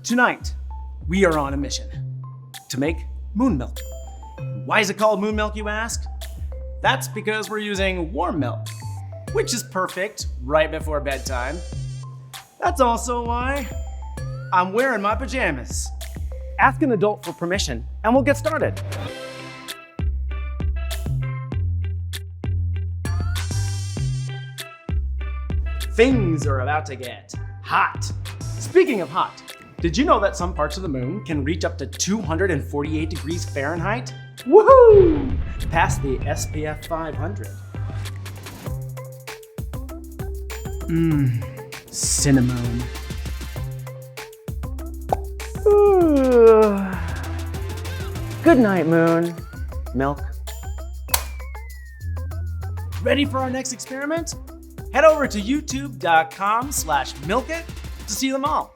Tonight, we are on a mission to make moon milk. Why is it called moon milk, you ask? That's because we're using warm milk, which is perfect right before bedtime. That's also why I'm wearing my pajamas. Ask an adult for permission and we'll get started. Things are about to get hot. Speaking of hot, did you know that some parts of the moon can reach up to 248 degrees Fahrenheit? Woohoo! Past the SPF 500. Cinnamon. Good night, moon. Milk. Ready for our next experiment? Head over to youtube.com/milkit to see them all.